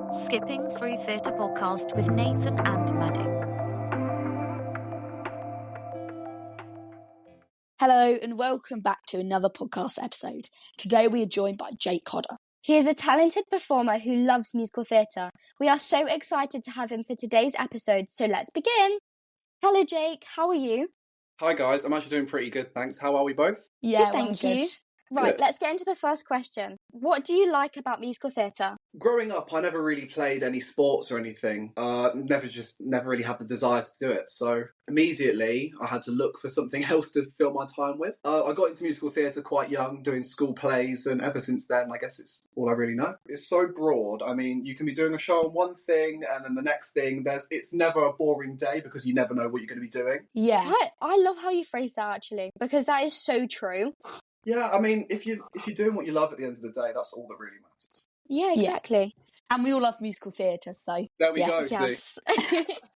Skipping Through Theatre podcast with Nathan and Maddie. Hello and welcome back to another podcast episode. Today we are joined by Jake Hodder. He is a talented performer who loves musical theatre. We are so excited to have him for today's episode, so let's begin. Hello Jake, how are you? Hi guys, I'm actually doing pretty good, thanks. How are we both? Yeah, Thank you. Right, Good. let's get into the first question. What do you like about musical theatre? Growing up, I never really played any sports or anything. Never really had the desire to do it. So immediately, I had to look for something else to fill my time with. I got into musical theatre quite young, doing school plays, and ever since then, I guess it's all I really know. It's so broad. I mean, you can be doing a show on one thing, and then the next thing, it's never a boring day because you never know what you're going to be doing. Yeah. I love how you phrase that actually, because that is so true. Yeah, I mean, if you're doing what you love at the end of the day, that's all that really matters. Yeah, exactly. And we all love musical theatre, so... There we go. Yes.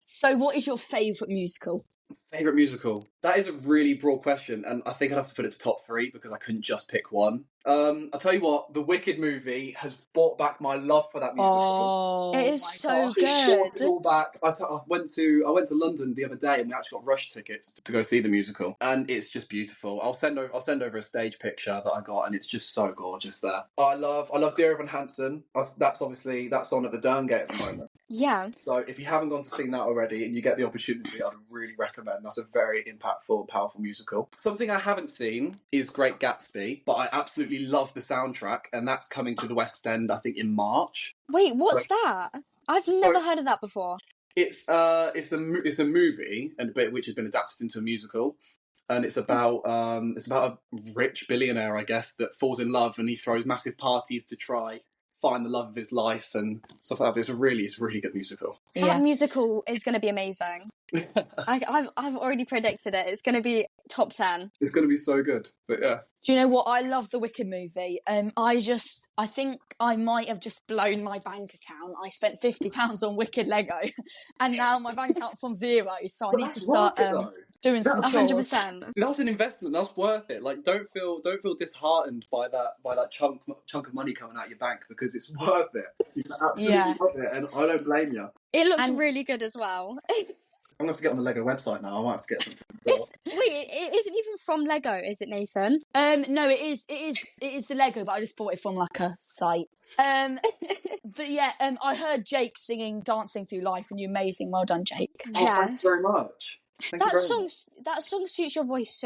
So what is your favourite musical? Favourite musical? That is a really broad question, and I think I'd have to put it to top three because I couldn't just pick one. I'll tell you what, the Wicked movie has brought back my love for that musical. Oh, It is my so gosh. good. It brought it all back. I went to London the other day, and we actually got rush tickets to go see the musical, and it's just beautiful. I'll send over a stage picture that I got, and it's just so gorgeous there. I love Dear Evan Hansen. That's on at the Derngate at the moment. Yeah. So if you haven't gone to see that already and you get the opportunity, I'd really recommend. That's a very impactful, powerful musical. Something I haven't seen is Great Gatsby, but I absolutely love the soundtrack, and that's coming to the West End, I think, in March. Wait, what's that? I've never heard of that before. It's a movie, which has been adapted into a musical, and it's about a rich billionaire, I guess, that falls in love, and he throws massive parties to try find the love of his life and stuff like that. It's a really good musical. That musical is going to be amazing. I've already predicted it. It's going to be top 10. It's going to be so good. But yeah. Do you know what? I love the Wicked movie. I think I might have just blown my bank account. I spent £50 on Wicked Lego, and now my bank account's on zero. So I need to start doing some chores. 100%. That's an investment. That's worth it. Like, don't feel disheartened by that chunk of money coming out of your bank, because it's worth it. You absolutely love it, and I don't blame you. It looks really good as well. I'm gonna have to get on the Lego website now. I might have to get something. It isn't even from Lego, is it, Nathan? No, it is the Lego, but I just bought it from like a site. But yeah, I heard Jake Dancing Through Life, and you're amazing. Well done, Jake. Oh, thanks very much. That song suits your voice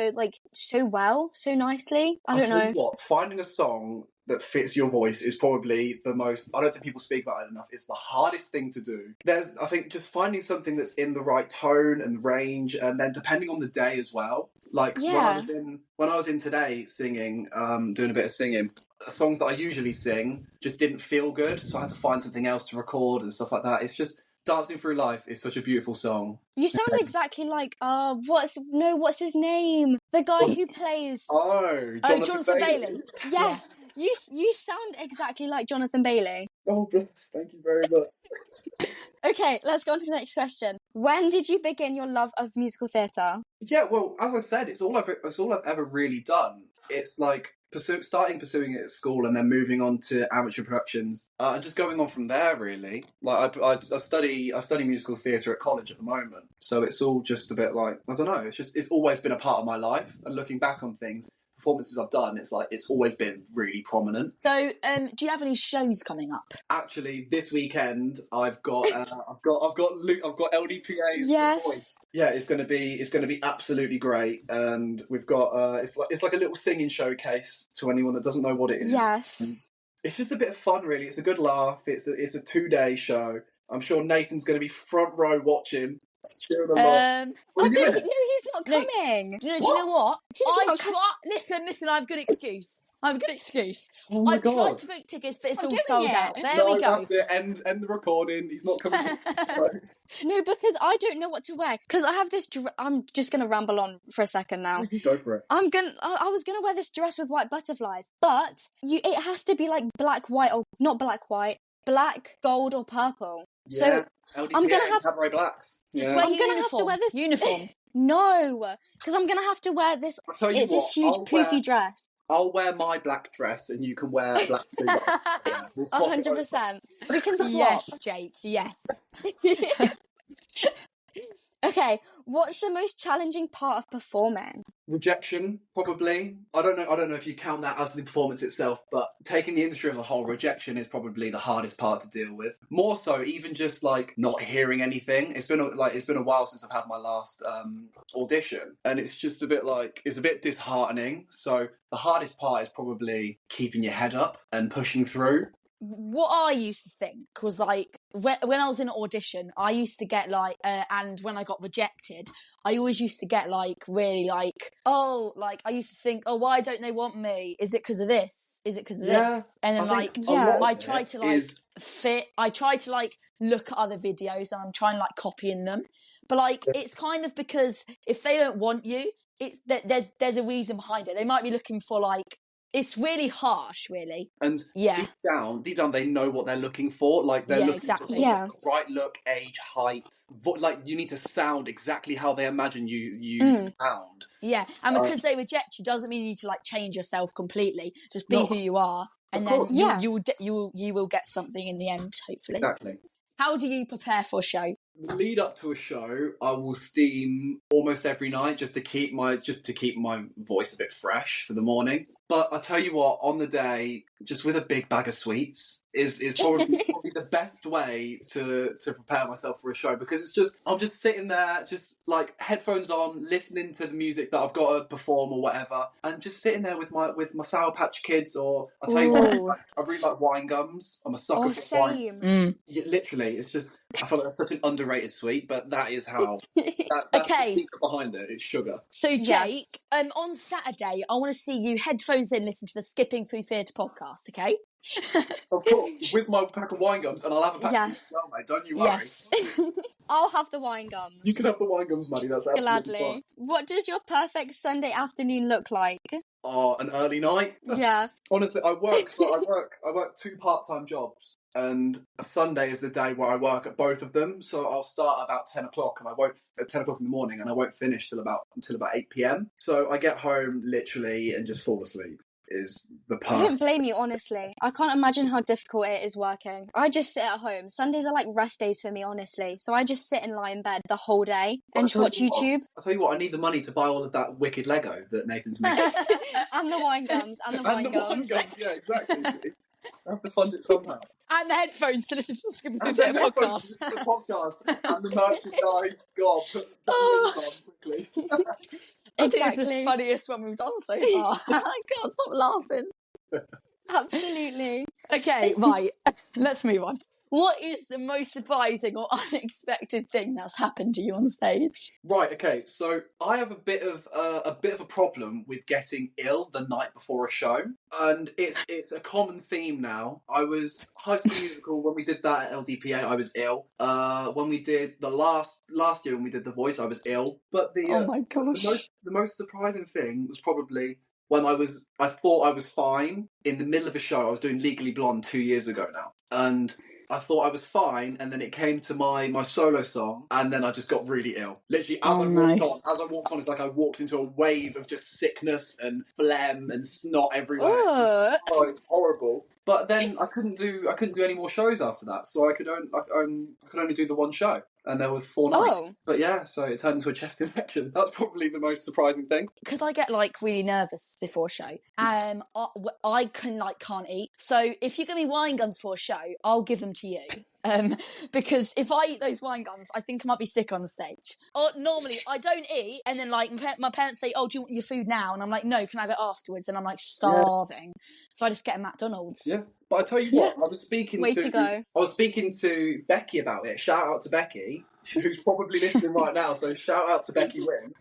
so well, so nicely. I don't know. What, finding a song that fits your voice is probably the most, I don't think people speak about it enough, it's the hardest thing to do. I think just finding something that's in the right tone and range, and then depending on the day as well. Like when I was in today singing, doing a bit of singing, songs that I usually sing just didn't feel good, so I had to find something else to record and stuff like that. It's just, Dancing Through Life is such a beautiful song. You sound exactly like what's his name? The guy who plays Jonathan Bailey. Yes. You sound exactly like Jonathan Bailey. Oh, thank you very much. Okay, let's go on to the next question. When did you begin your love of musical theatre? Yeah, well, as I said, it's all I've ever really done. It's like pursuing it at school, and then moving on to amateur productions, and just going on from there. Really, like I study musical theatre at college at the moment, so it's all just a bit like, I don't know. It's always been a part of my life, and looking back on things. Performances I've done, it's like it's always been really prominent. So, do you have any shows coming up? Actually, this weekend I've got LDPA's. Yes. Yeah, it's going to be absolutely great, and we've got it's like a little singing showcase to anyone that doesn't know what it is. Yes. It's just a bit of fun, really. It's a good laugh. It's a 2-day show. I'm sure Nathan's going to be front row watching. No, he's not coming. Do you know what? Listen, I have a good excuse. Oh my God. Tried to book tickets, but it's all sold out. There we go. That's it. End the recording. He's not coming. No, because I don't know what to wear. Because I have this. I'm just gonna ramble on for a second now. Go for it. I was gonna wear this dress with white butterflies, but it has to be like black, white, or not black, white, black, gold, or purple. Yeah. So LDPA, I'm gonna have Cabaret Blacks. Just Yeah. wear I'm gonna have to wear this uniform. No, because I'm gonna have to wear this. I'll tell you It's this huge poofy dress. I'll wear my black dress and you can wear a black suit. Yeah, we'll swap it over. 100%. We can swap. Yes, Jake, yes. Okay, what's the most challenging part of performing? Rejection, probably. I don't know if you count that as the performance itself, but taking the industry as a whole, rejection is probably the hardest part to deal with. More so, even just like not hearing anything. It's been a while since I've had my last audition, and it's just a bit disheartening. So the hardest part is probably keeping your head up and pushing through. What I used to think was like when I was in an audition, I used to get like, and when I got rejected, I always used to get like really like, oh, like I used to think, oh, why don't they want me? Is it because of this? Is it because of this? And then I try to I try to like look at other videos and I'm trying like copying them, but like it's kind of because if they don't want you, it's there's a reason behind it. They might be looking for like. It's really harsh, really. And deep down, they know what they're looking for. Like, they're looking for the right look, age, height. Like, you need to sound exactly how they imagine you to sound. Yeah, and because they reject you doesn't mean you need to, like, change yourself completely. Just be who you are. And then you will get something in the end, hopefully. Exactly. How do you prepare for a show? Lead up to a show, I will steam almost every night just to keep my voice a bit fresh for the morning. But I tell you what, on the day, just with a big bag of sweets is probably the best way to prepare myself for a show, because I'm just sitting there, just like headphones on, listening to the music that I've got to perform or whatever, and just sitting there with my Sour Patch Kids, or I tell you what, I really like wine gums. I'm a sucker for wine. Yeah, literally, it's just I feel like that's such an underrated sweet, but that is how. That's the secret behind it. It's sugar. So Jake, on Saturday, I want to see you headphones in, listen to the Skipping Through Theatre podcast. Okay. Of course, with my pack of wine gums, and I'll have a pack of as well, mate. Don't you worry. Yes. I'll have the wine gums. You can have the wine gums, Maddie. That's absolutely fine. What does your perfect Sunday afternoon look like? An early night. Yeah. Honestly, I work 2 part-time jobs, and a Sunday is the day where I work at both of them. So I'll start about 10 o'clock, and I won't at 10 o'clock in the morning, and I won't finish until about 8 p.m. So I get home literally and just fall asleep. Is the part. I don't blame you, honestly. I can't imagine how difficult it is working. I just sit at home. Sundays are like rest days for me, honestly. So I just sit and lie in bed the whole day and watch YouTube. I'll tell you what, I need the money to buy all of that wicked Lego that Nathan's making. And the wine gums. Wine gums. Yeah, exactly. I have to fund it somehow. And the headphones to listen to the Skipping Through Theatre podcast. The podcast and the merchandise. God, put the link on quickly. Exactly. It's the funniest one we've done so far. I can't stop laughing. Absolutely. Okay, right. Let's move on. What is the most surprising or unexpected thing that's happened to you on stage? Right. Okay. So I have a bit of a problem with getting ill the night before a show, and it's a common theme now. I was High School Musical when we did that at LDPA. I was ill. When we did the last year when we did The Voice, I was ill. But oh my gosh, the most surprising thing was probably when I thought I was fine in the middle of a show. I was doing Legally Blonde 2 years ago now, and I thought I was fine, and then it came to my solo song, and then I just got really ill. Literally, as I walked on, it's like I walked into a wave of just sickness and phlegm and snot everywhere. It's horrible. But then I couldn't do any more shows after that, so I could only do the one show, and there were 4 nights. But yeah, so it turned into a chest infection. That's probably the most surprising thing. Because I get like really nervous before a show. I can't eat. So if you give me wine gums for a show, I'll give them to you. Because if I eat those wine gums, I think I might be sick on the stage. Or normally I don't eat, and then like my parents say, "Oh, do you want your food now?" And I'm like, "No, can I have it afterwards?" And I'm like starving, so I just get a McDonald's. Yeah, but I tell you what, I was speaking to Becky about it. Shout out to Becky, who's probably listening right now. So shout out to Becky Wynn.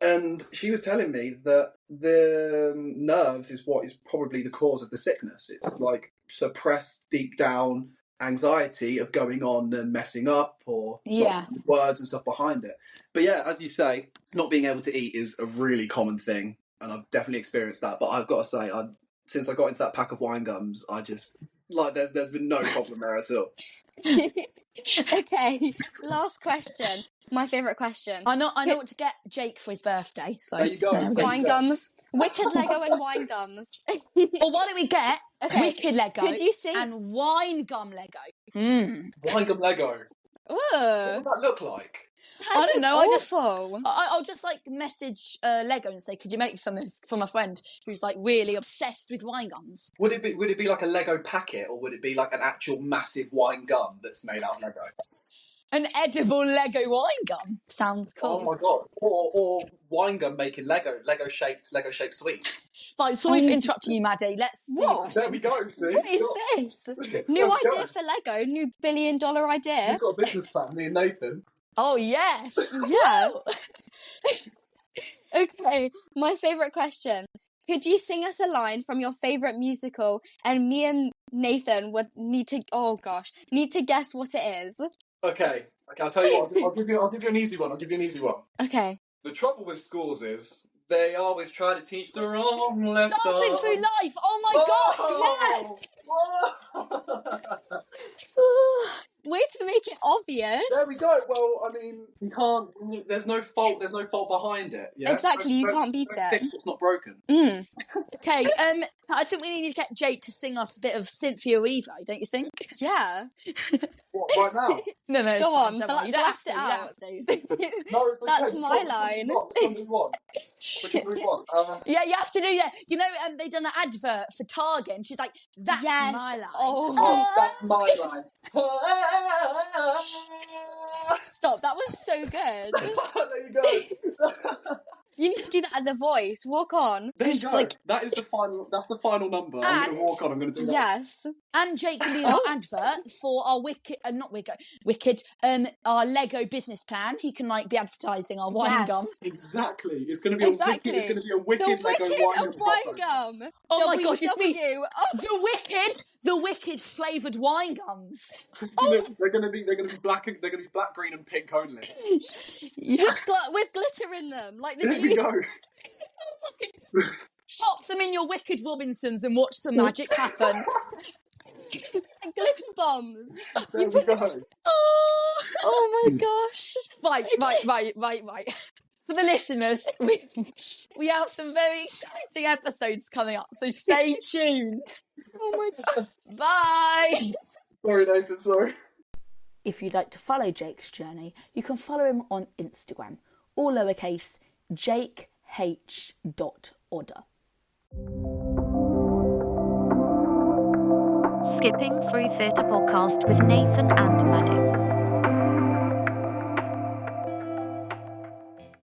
And she was telling me that the nerves is what is probably the cause of the sickness. It's like suppressed deep down anxiety of going on and messing up, or words and stuff behind it. But yeah, as you say, not being able to eat is a really common thing, and I've definitely experienced that. But I've got to say, since I got into that pack of wine gums, I just there's been no problem there at all. Okay, last question. My favourite question. I know what to get Jake for his birthday. So There you go. there we go. Wine gums. Wicked Lego and wine gums. Or why don't we get Wicked Lego Could you sing? and Wine Gum Lego? Wine gum Lego. Ooh. What would that look like? I don't know. Awful. I'll just like message Lego and say, could you make something for my friend who's like really obsessed with wine gums? Would it be like a Lego packet, or would it be like an actual massive wine gum that's made out of Lego? An edible Lego wine gum sounds cool. Oh my god! Or wine gum making Lego shaped sweets. Right, sorry for interrupting you, Maddie. Let's do your Whoa. question. There we go. See, What is this? New idea for Lego. New $1 billion idea. We've got a business plan, me and Nathan. Oh yes, Yeah. Okay, my favourite question. Could you sing us a line from your favourite musical, and me and Nathan would need to guess what it is? Okay. I'll tell you what. I'll give you an easy one. Okay. The trouble with schools is they always try to teach the wrong lesson. Dancing Through Life. Oh my gosh, yes. Way to make it obvious. There we go. Well, I mean, you can't. There's no fault. There's no fault behind it. Yeah? Exactly, you can't beat don't it. Fix what's not broken. Okay, I think we need to get Jake to sing us a bit of Cynthia Evo, don't you think? Yeah. What, right now? No, it's Go fine, on, don't worry. You don't blast have to, it you out. don't have to. No, it's okay. That's my line. Which one do you want? Yeah, you have to do that. You know, they done an advert for Target, and she's like, "That's Yes. my line." Oh. That's my line. Stop, that was so good. There you go. You need to do that at The Voice. Walk on. There you Just, go. like, That is the final. That's the final number. I'm going to walk on. I'm going to do that. yes. And Jake can be in our advert for our Wicked, our Lego business plan. He can like be advertising our wine Yes. gum. Exactly. It's going to be Exactly. It's going to be a wicked The Lego Wicked wine and gum wine crossover. gum. Oh my gosh, it's me. The Wicked flavoured wine gums. They're going to be black, green, and pink only. With glitter in them. Like the There we go. Pop them in your Wicked Robinsons and watch the magic happen. glitter bombs. There we go. Oh my gosh. Right. For the listeners, we have some very exciting episodes coming up, so stay tuned. Oh my god. Bye. Sorry, Nathan. Sorry. If you'd like to follow Jake's journey, you can follow him on Instagram, all lowercase, jakeh.odder. Skipping Through Theatre podcast with Nathan and Maddie.